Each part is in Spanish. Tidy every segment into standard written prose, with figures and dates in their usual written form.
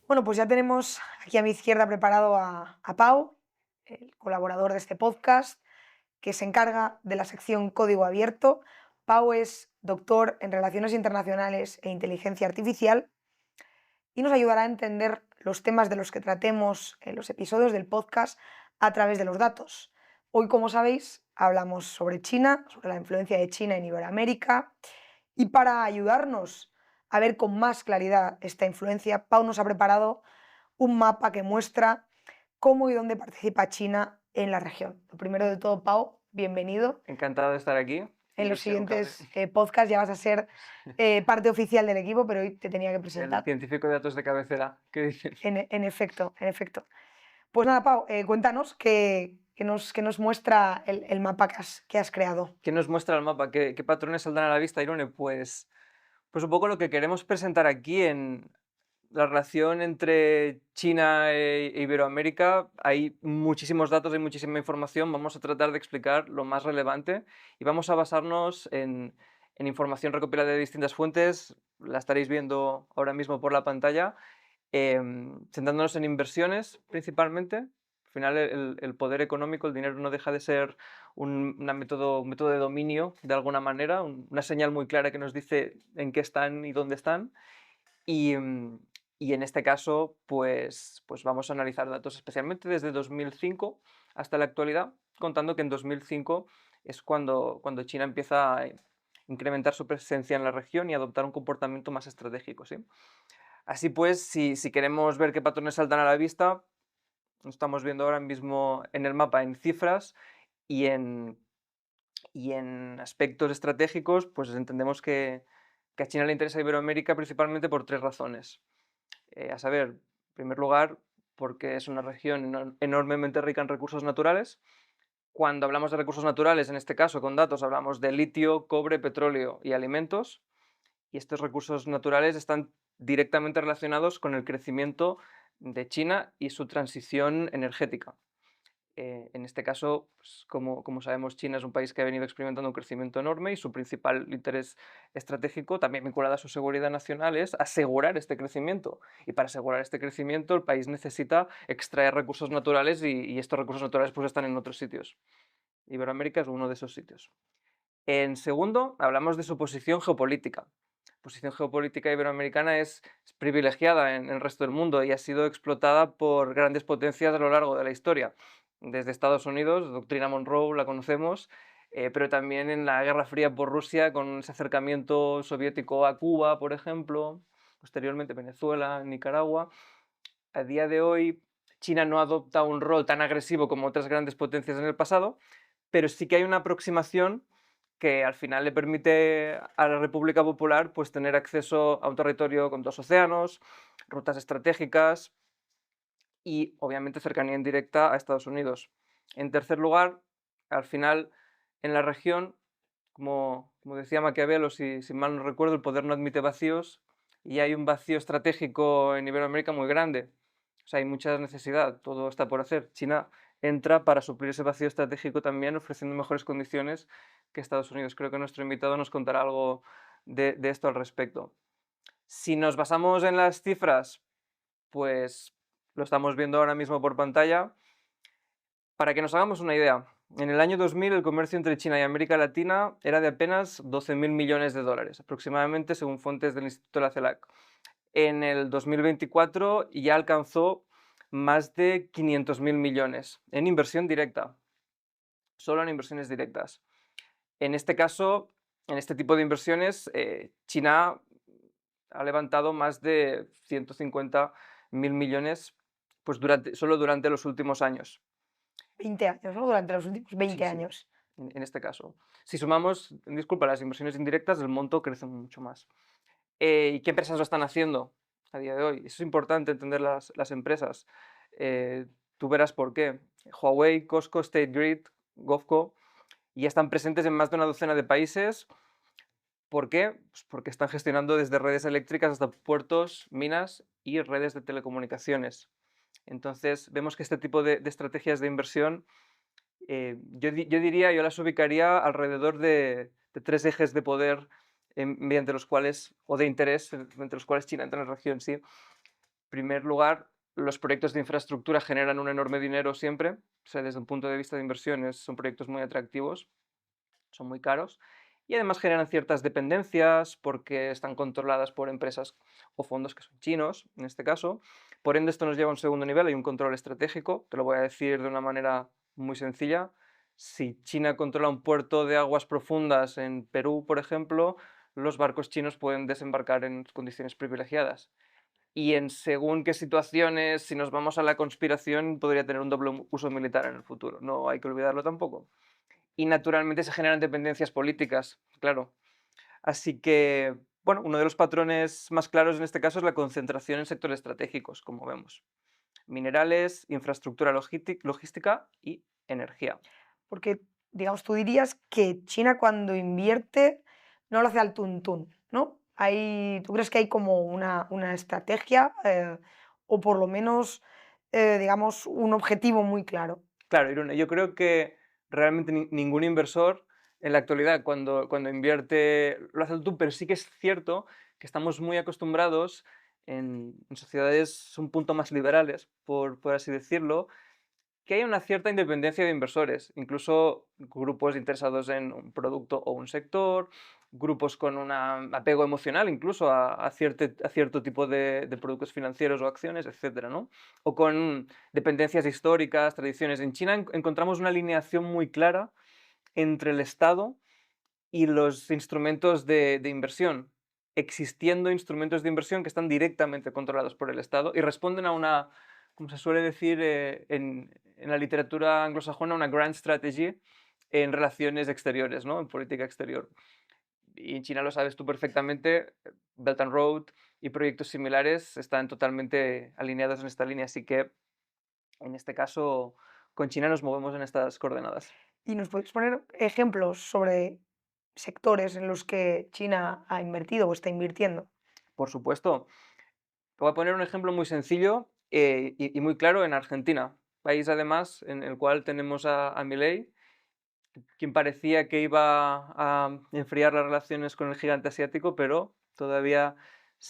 Bueno, pues ya tenemos aquí a mi izquierda preparado a Pau, el colaborador de este podcast, que se encarga de la sección Código Abierto. Pau es doctor en Relaciones Internacionales e Inteligencia Artificial y nos ayudará a entender los temas de los que tratemos en los episodios del podcast a través de los datos. Hoy, como sabéis, hablamos sobre China, sobre la influencia de China en Iberoamérica, y para ayudarnos a ver con más claridad esta influencia, Pau nos ha preparado un mapa que muestra cómo y dónde participa China en la región. Lo primero de todo, Pau, bienvenido. Encantado de estar aquí. En los Y ser un cable. siguientes podcasts ya vas a ser parte oficial del equipo, pero hoy te tenía que El presentar. científico de datos de cabecera. ¿Qué dicen? En efecto, en efecto. Pues nada, Pau, cuéntanos qué nos muestra el mapa que has creado. ¿Qué nos muestra el mapa? ¿Qué patrones saldrán a la vista, Irone? Pues un poco lo que queremos presentar aquí en la relación entre China e Iberoamérica. Hay muchísimos datos, hay muchísima información. Vamos a tratar de explicar lo más relevante y vamos a basarnos en información recopilada de distintas fuentes. La estaréis viendo ahora mismo por la pantalla. Centrándonos en inversiones principalmente. Al final el poder económico, el dinero no deja de ser un método de dominio de alguna manera, una señal muy clara que nos dice en qué están y dónde están. Y en este caso, pues vamos a analizar datos especialmente desde 2005 hasta la actualidad, contando que en 2005 es cuando China empieza a incrementar su presencia en la región y adoptar un comportamiento más estratégico, ¿sí? Así pues, si queremos ver qué patrones saltan a la vista, lo estamos viendo ahora mismo en el mapa en cifras y en aspectos estratégicos, pues entendemos que a China le interesa Iberoamérica principalmente por tres razones. A saber, en primer lugar, porque es una región enormemente rica en recursos naturales. Cuando hablamos de recursos naturales, en este caso con datos, hablamos de litio, cobre, petróleo y alimentos. Y estos recursos naturales están directamente relacionados con el crecimiento de China y su transición energética. En este caso, pues, como sabemos, China es un país que ha venido experimentando un crecimiento enorme y su principal interés estratégico, también vinculado a su seguridad nacional, es asegurar este crecimiento. Y para asegurar este crecimiento, el país necesita extraer recursos naturales y estos recursos naturales pues, están en otros sitios. Iberoamérica es uno de esos sitios. En segundo, hablamos de su posición geopolítica. La posición geopolítica iberoamericana es privilegiada en el resto del mundo y ha sido explotada por grandes potencias a lo largo de la historia. Desde Estados Unidos, doctrina Monroe la conocemos, pero también en la Guerra Fría por Rusia, con ese acercamiento soviético a Cuba, por ejemplo, posteriormente Venezuela, Nicaragua. A día de hoy, China no adopta un rol tan agresivo como otras grandes potencias en el pasado, pero sí que hay una aproximación que al final le permite a la República Popular pues, tener acceso a un territorio con dos océanos, rutas estratégicas y obviamente cercanía indirecta a Estados Unidos. En tercer lugar, al final en la región, como decía Maquiavelo, si mal no recuerdo, el poder no admite vacíos y hay un vacío estratégico en Iberoamérica muy grande. O sea, hay mucha necesidad, todo está por hacer. China entra para suplir ese vacío estratégico también, ofreciendo mejores condiciones que Estados Unidos. Creo que nuestro invitado nos contará algo de esto al respecto. Si nos basamos en las cifras, pues lo estamos viendo ahora mismo por pantalla. Para que nos hagamos una idea, en el año 2000 el comercio entre China y América Latina era de apenas 12.000 millones de dólares, aproximadamente según fuentes del Instituto de la CELAC. En el 2024 ya alcanzó más de 500.000 millones en inversión directa, solo en inversiones directas. En este caso, en este tipo de inversiones, China ha levantado más de 150.000 millones pues solo durante los últimos años. 20 años, ¿no? Durante los últimos Sí, 20 sí, años. en este caso. Si sumamos, disculpa, las inversiones indirectas, el monto crece mucho más. ¿Y qué empresas lo están haciendo a día de hoy? Eso es importante entender las empresas. Eh, Tú verás por qué. Huawei, Costco, State Grid, GovCo ya están presentes en más de una docena de países. ¿Por qué? Pues porque están gestionando desde redes eléctricas hasta puertos, minas y redes de telecomunicaciones. Entonces, vemos que este tipo de estrategias de inversión, yo diría, yo las ubicaría alrededor de tres ejes de poder mediante los cuales, o de interés, entre los cuales China entra en la región, sí. primer lugar, los proyectos de infraestructura generan un enorme dinero siempre. O sea, desde un punto de vista de inversiones, son proyectos muy atractivos, son muy caros. Y además generan ciertas dependencias porque están controladas por empresas o fondos que son chinos, en este caso. Por ende, esto nos lleva a un segundo nivel, hay un control estratégico. Te lo voy a decir de una manera muy sencilla. Si China controla un puerto de aguas profundas en Perú, por ejemplo, los barcos chinos pueden desembarcar en condiciones privilegiadas. Y en según qué situaciones, si nos vamos a la conspiración, podría tener un doble uso militar en el futuro. No hay que olvidarlo tampoco. Y naturalmente se generan dependencias políticas, claro. Así que, bueno, uno de los patrones más claros en este caso es la concentración en sectores estratégicos, como vemos. Minerales, infraestructura logística y energía. Porque, digamos, tú dirías que China cuando invierte no lo hace al tuntún, ¿no? ¿Tú crees que hay como una estrategia o por lo menos, digamos, un objetivo muy claro? Claro, Irune, yo creo que realmente ningún inversor en la actualidad cuando invierte lo hace al tú, pero sí que es cierto que estamos muy acostumbrados en sociedades un punto más liberales, por así decirlo, que hay una cierta independencia de inversores, incluso grupos interesados en un producto o un sector, grupos con un apego emocional incluso a cierto tipo de productos financieros o acciones, etcétera, ¿no? O con dependencias históricas, tradiciones. En China encontramos una alineación muy clara entre el Estado y los instrumentos de inversión, existiendo instrumentos de inversión que están directamente controlados por el Estado y responden a una, como se suele decir en la literatura anglosajona, una grand strategy en relaciones exteriores, ¿no? En política exterior. Y en China lo sabes tú perfectamente, Belt and Road y proyectos similares están totalmente alineados en esta línea, así que en este caso con China nos movemos en estas coordenadas. ¿Y nos puedes poner ejemplos sobre sectores en los que China ha invertido o está invirtiendo? Por supuesto. Te voy a poner un ejemplo muy sencillo y muy claro en Argentina, país además en el cual tenemos a Milei, quien parecía que iba a enfriar las relaciones con el gigante asiático, pero todavía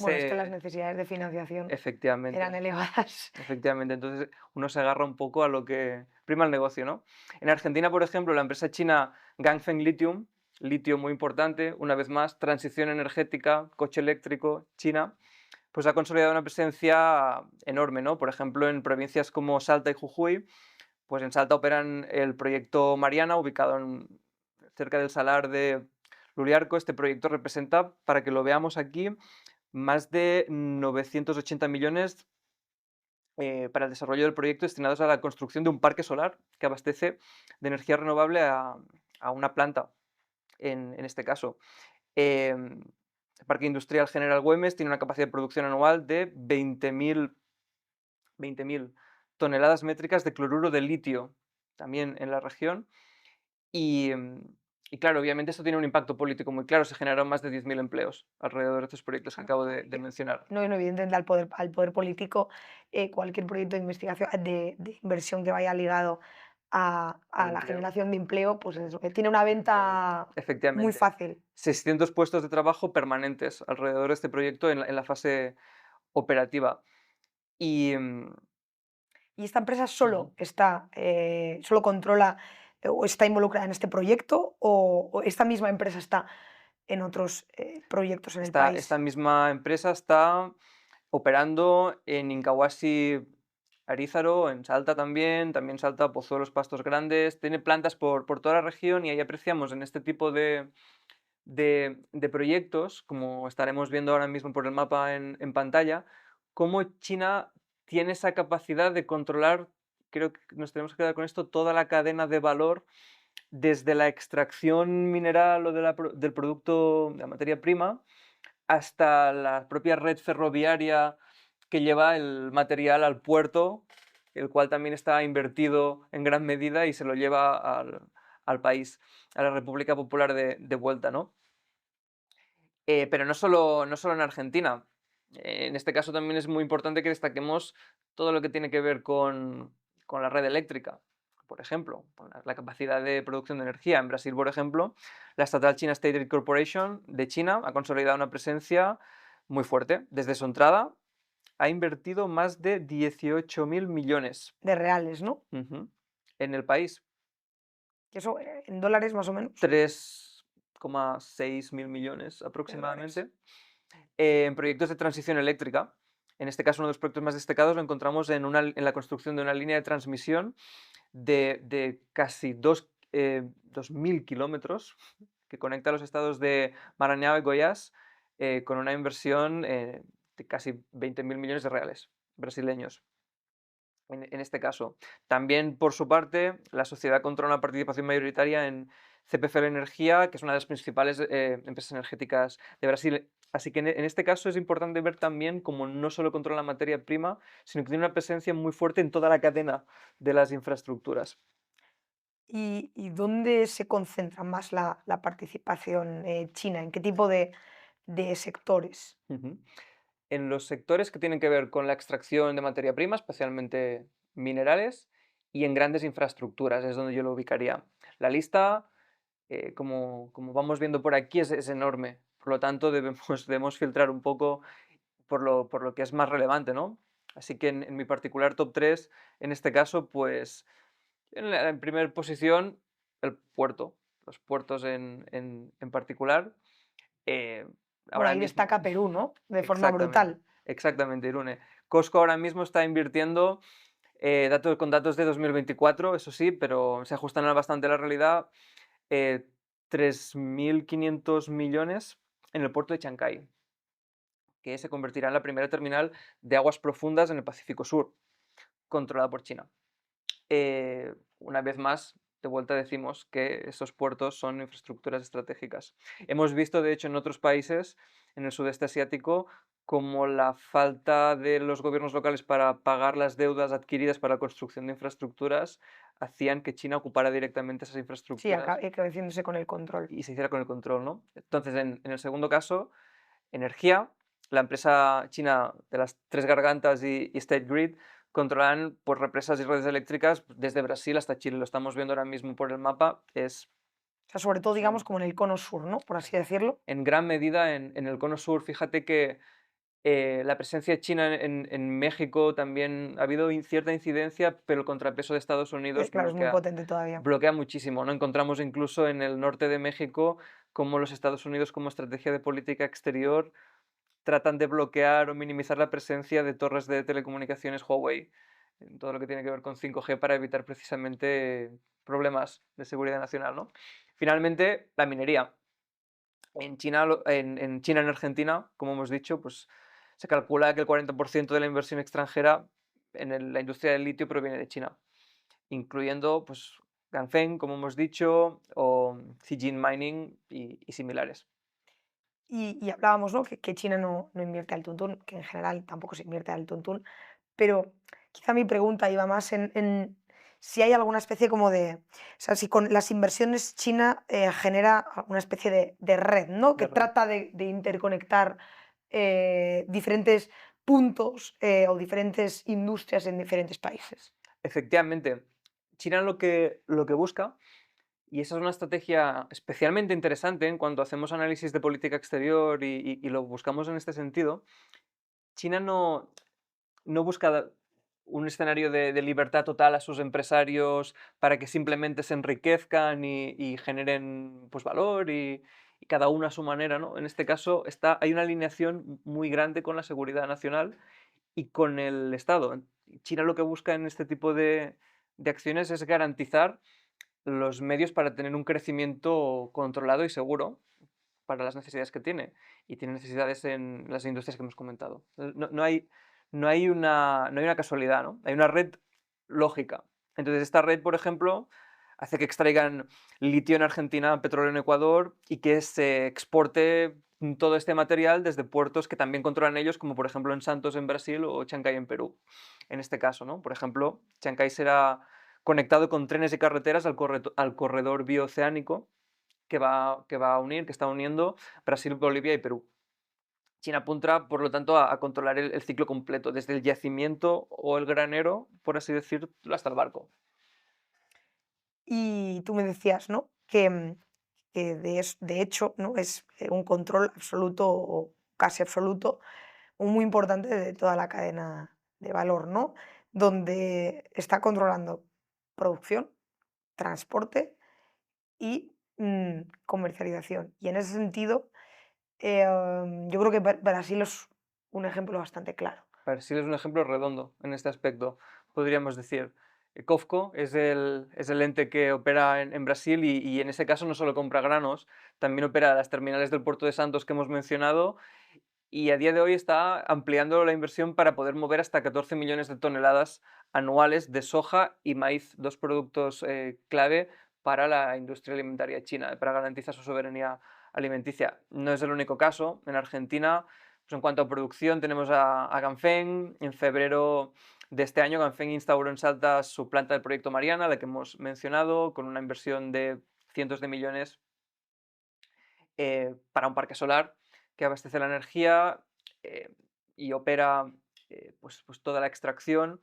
Bueno, es que las se... necesidades de financiación eran Efectivamente, elevadas. efectivamente. Entonces uno se agarra un poco a lo que prima el negocio, ¿no? En Argentina, por ejemplo, la empresa china Ganfeng Lithium, litio muy importante, una vez más, transición energética, coche eléctrico, China, pues ha consolidado una presencia enorme, ¿no? Por ejemplo, en provincias como Salta y Jujuy, pues en Salta operan el proyecto Mariana, ubicado cerca del Salar de Luriarco. Este proyecto representa, para que lo veamos aquí, más de 980 millones para el desarrollo del proyecto destinados a la construcción de un parque solar que abastece de energía renovable a una planta, en este caso. El Parque Industrial General Güemes tiene una capacidad de producción anual de 20.000 toneladas métricas de cloruro de litio, también en la región. Y, y claro, obviamente esto tiene un impacto político muy claro. Se generaron más de 10.000 empleos alrededor de estos proyectos que Claro, acabo de mencionar. no, evidentemente al poder político, cualquier proyecto de investigación, de inversión que vaya ligado Al a la empleo, generación de empleo, pues eso, tiene una venta muy efectivamente. fácil. 600 puestos de trabajo permanentes alrededor de este proyecto en la fase operativa. Y, ¿Y esta empresa ujú. solo controla o está involucrada en este proyecto o esta misma empresa está en otros proyectos en el Esta país? misma empresa está operando en Incahuasi, Arízaro, en Salta también Salta, Pozuelos, Pastos Grandes, tiene plantas por toda la región y ahí apreciamos en este tipo de proyectos, como estaremos viendo ahora mismo por el mapa en pantalla, cómo China tiene esa capacidad de controlar, creo que nos tenemos que quedar con esto, toda la cadena de valor desde la extracción mineral o del producto, de la materia prima, hasta la propia red ferroviaria que lleva el material al puerto, el cual también está invertido en gran medida y se lo lleva al país, a la República Popular de vuelta, ¿no? Pero no solo en Argentina. En este caso también es muy importante que destaquemos todo lo que tiene que ver con la red eléctrica, por ejemplo, con la capacidad de producción de energía. En Brasil, por ejemplo, la estatal China State Grid Corporation de China ha consolidado una presencia muy fuerte desde su entrada ha invertido más de 18.000 millones De reales, ¿no? en el país. Que eso en dólares más o menos. 3,6 mil millones aproximadamente en proyectos de transición eléctrica. En este caso, uno de los proyectos más destacados lo encontramos en la construcción de una línea de transmisión de casi 2.000 kilómetros que conecta los estados de Maranhão y Goiás con una inversión de casi 20.000 millones de reales brasileños. En este caso. También, por su parte, la sociedad controla una participación mayoritaria en CPFL Energía, que es una de las principales empresas energéticas de Brasil. Así que en este caso es importante ver también cómo no solo controla la materia prima, sino que tiene una presencia muy fuerte en toda la cadena de las infraestructuras. ¿Y dónde se concentra más la participación china? ¿En qué tipo de sectores? En los sectores que tienen que ver con la extracción de materia prima, especialmente minerales, y en grandes infraestructuras, es donde yo lo ubicaría. La lista, como vamos viendo por aquí, es enorme. Por lo tanto, debemos filtrar un poco por lo que es más relevante, ¿no? Así que en mi particular top 3, en este caso, pues en primera posición, el puerto, los puertos en particular. Eh, Bueno, ahora ahí mismo, destaca Perú, ¿no? De forma exactamente, brutal. exactamente, Irune. Costco ahora mismo está invirtiendo con datos de 2024, eso sí, pero se ajustan bastante a la realidad. 3.500 millones en el puerto de Chancay, que se convertirá en la primera terminal de aguas profundas en el Pacífico Sur, controlada por China. Una vez más, de vuelta decimos que estos puertos son infraestructuras estratégicas. Hemos visto, de hecho, en otros países, en el sudeste asiático, como la falta de los gobiernos locales para pagar las deudas adquiridas para la construcción de infraestructuras hacían que China ocupara directamente esas Sí, infraestructuras haciéndose con el control. y se hiciera con el control, ¿no? Entonces, en el segundo caso, energía, la empresa china de las Tres Gargantas y State Grid controlan pues, represas y redes eléctricas desde Brasil hasta Chile. Lo estamos viendo ahora mismo por el mapa. O sea, sobre todo, digamos, como en el cono sur, ¿no? Por así decirlo. En gran medida en el cono sur. Fíjate que la presencia china en México también ha habido cierta incidencia, pero el contrapeso de Estados Unidos Claro, es muy potente todavía. bloquea muchísimo, ¿no? Encontramos incluso en el norte de México como los Estados Unidos, como estrategia de política exterior, tratan de bloquear o minimizar la presencia de torres de telecomunicaciones Huawei en todo lo que tiene que ver con 5G para evitar precisamente problemas de seguridad nacional, ¿no? Finalmente, la minería. En China, en Argentina, como hemos dicho, pues se calcula que el 40% de la inversión extranjera en la industria del litio proviene de China, incluyendo pues, Ganfeng, como hemos dicho, o Zijin Mining y similares. Y hablábamos, ¿no? Que China no invierte al tuntún, que en general tampoco se invierte al tuntún, pero quizá mi pregunta iba más en si hay alguna especie como de, o sea, si con las inversiones China genera alguna especie de red, ¿no? Que De red. trata de interconectar diferentes puntos o diferentes industrias en diferentes países. Efectivamente, China lo que busca, y esa es una estrategia especialmente interesante en cuanto hacemos análisis de política exterior y lo buscamos en este sentido, China no busca un escenario de libertad total a sus empresarios para que simplemente se enriquezcan y generen pues, valor y cada uno a su manera, ¿no? En este caso hay una alineación muy grande con la seguridad nacional y con el Estado. China lo que busca en este tipo de acciones es garantizar los medios para tener un crecimiento controlado y seguro para las necesidades que tiene. Y tiene necesidades en las industrias que hemos comentado. No hay una casualidad, ¿no? Hay una red lógica. Entonces, esta red, por ejemplo, hace que extraigan litio en Argentina, petróleo en Ecuador y que se exporte todo este material desde puertos que también controlan ellos, como por ejemplo en Santos en Brasil o Chancay en Perú. En este caso, ¿no? Por ejemplo, Chancay será conectado con trenes y carreteras al corredor bioceánico que está uniendo Brasil, Bolivia y Perú. China apunta, por lo tanto, a controlar el ciclo completo, desde el yacimiento o el granero, por así decirlo, hasta el barco. Y tú me decías, ¿no? Que de hecho, ¿no? Es un control absoluto o casi absoluto muy importante de toda la cadena de valor, ¿no? Donde está controlando producción, transporte y comercialización. Y en ese sentido, yo creo que Brasil es un ejemplo bastante claro. Brasil es un ejemplo redondo en este aspecto, podríamos decir. COFCO es el ente que opera en Brasil y en ese caso no solo compra granos, también opera las terminales del puerto de Santos que hemos mencionado y a día de hoy está ampliando la inversión para poder mover hasta 14 millones de toneladas anuales de soja y maíz, dos productos clave para la industria alimentaria china, para garantizar su soberanía alimenticia. No es el único caso. En Argentina, pues en cuanto a producción, tenemos a Ganfeng. En febrero de este año, Ganfeng instauró en Salta su planta del proyecto Mariana, la que hemos mencionado, con una inversión de cientos de millones para un parque solar que abastece la energía eh, y opera pues toda la extracción.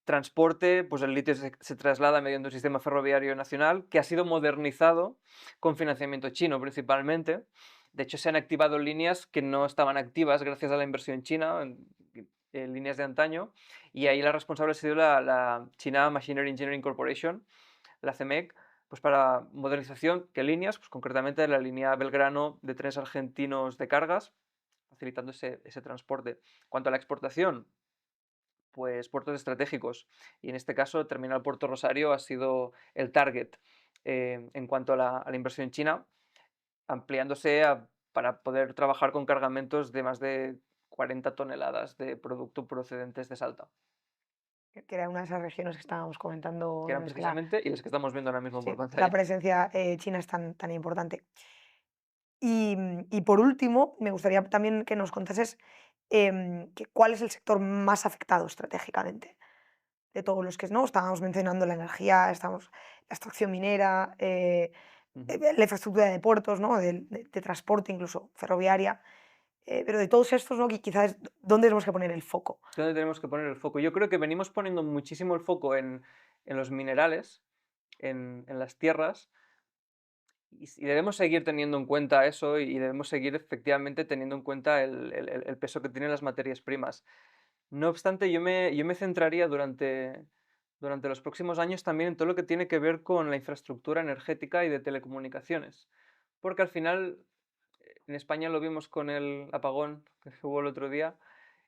Transporte, pues el litio se traslada mediante un sistema ferroviario nacional que ha sido modernizado con financiamiento chino principalmente. De hecho, se han activado líneas que no estaban activas gracias a la inversión china, en líneas de antaño, y ahí la responsable ha sido la China Machinery Engineering Corporation, la CEMEC, pues para modernización, ¿qué líneas? Pues concretamente la línea Belgrano de trenes argentinos de cargas, facilitando ese transporte. En cuanto a la exportación, pues puertos estratégicos. Y en este caso, Terminal Puerto Rosario ha sido el target en cuanto a la inversión china, ampliándose para poder trabajar con cargamentos de más de 40 toneladas de producto procedentes de Salta, Que era una de esas regiones que estábamos comentando que en eran las que precisamente y las que estamos viendo ahora mismo por sí, la pantalla. presencia china es tan importante. Y por último, me gustaría también que nos contases cuál es el sector más afectado estratégicamente de todos los que no estábamos mencionando la energía, estamos la extracción minera, Ujú. la infraestructura de puertos, ¿no? De transporte, incluso ferroviaria, pero de todos estos, ¿no? Quizás dónde tenemos que poner el foco. ¿Dónde tenemos que poner el foco? Yo creo que venimos poniendo muchísimo el foco en los minerales, en las tierras, y debemos seguir teniendo en cuenta eso y debemos seguir efectivamente teniendo en cuenta el peso que tienen las materias primas. No obstante, yo me centraría durante los próximos años también en todo lo que tiene que ver con la infraestructura energética y de telecomunicaciones. Porque al final, en España lo vimos con el apagón que hubo el otro día,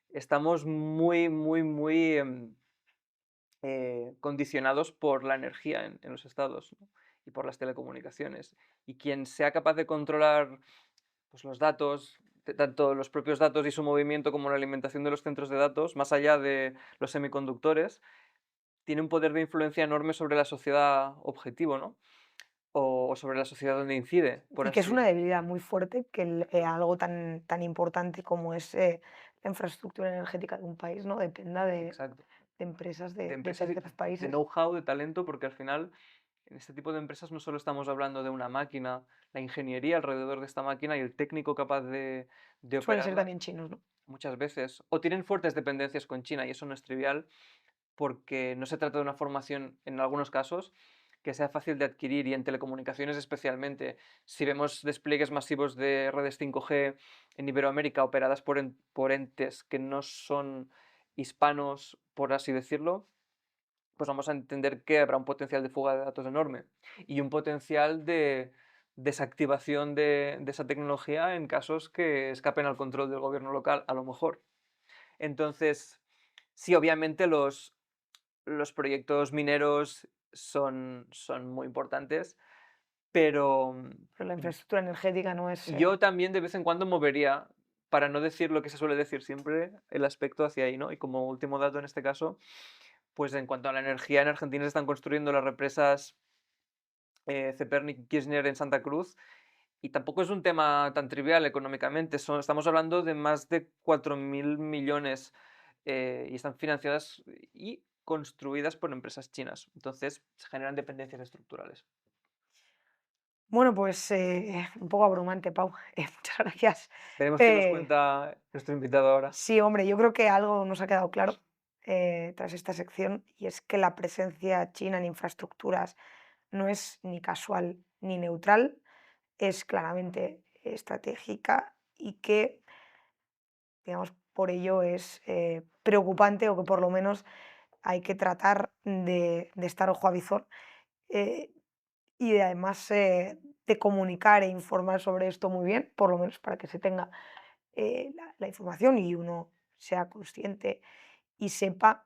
estamos muy condicionados por la energía en los estados, ¿no? Y por las telecomunicaciones. Y quien sea capaz de controlar pues, los datos, tanto los propios datos y su movimiento como la alimentación de los centros de datos, más allá de los semiconductores, tiene un poder de influencia enorme sobre la sociedad objetivo, ¿no? O sobre la sociedad donde incide, por Y que es así. una debilidad muy fuerte que algo tan importante como es la infraestructura energética de un país, ¿no? Dependa Exacto. de empresas De de empresas y terceros de países. know-how, de talento, porque al final en este tipo de empresas no solo estamos hablando de una máquina, la ingeniería alrededor de esta máquina y el técnico capaz de Suelen ser operarla, también chinos, ¿no? muchas veces, o tienen fuertes dependencias con China, y eso no es trivial, porque no se trata de una formación, en algunos casos, que sea fácil de adquirir y en telecomunicaciones especialmente. Si vemos despliegues masivos de redes 5G en Iberoamérica operadas por entes que no son hispanos, por así decirlo, pues vamos a entender que habrá un potencial de fuga de datos enorme y un potencial de desactivación de esa tecnología en casos que escapen al control del gobierno local, a lo mejor. Entonces, sí, obviamente los proyectos mineros son muy importantes, pero Pero la infraestructura energética no es... yo también de vez en cuando movería, para no decir lo que se suele decir siempre, el aspecto hacia ahí, ¿no? Y como último dato en este caso, pues en cuanto a la energía, en Argentina se están construyendo las represas Zepernik y Kirchner en Santa Cruz, y tampoco es un tema tan trivial económicamente, estamos hablando de más de 4.000 millones y están financiadas y construidas por empresas chinas. Entonces se generan dependencias estructurales. Bueno, pues un poco abrumante, Pau. Muchas gracias. Veremos qué nos Eh, cuenta nuestro invitado ahora. sí, hombre, yo creo que algo nos ha quedado claro tras esta sección y es que la presencia china en infraestructuras no es ni casual ni neutral, es claramente estratégica y que, digamos, por ello es preocupante, o que por lo menos hay que tratar de estar ojo a visor, eh, y de además de comunicar e informar sobre esto muy bien, por lo menos para que se tenga la información y uno sea consciente y sepa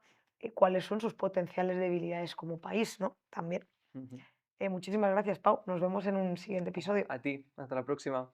cuáles son sus potenciales debilidades como país, ¿no? También. Ujú. Muchísimas gracias, Pau. Nos vemos en un siguiente episodio. A ti, hasta la próxima.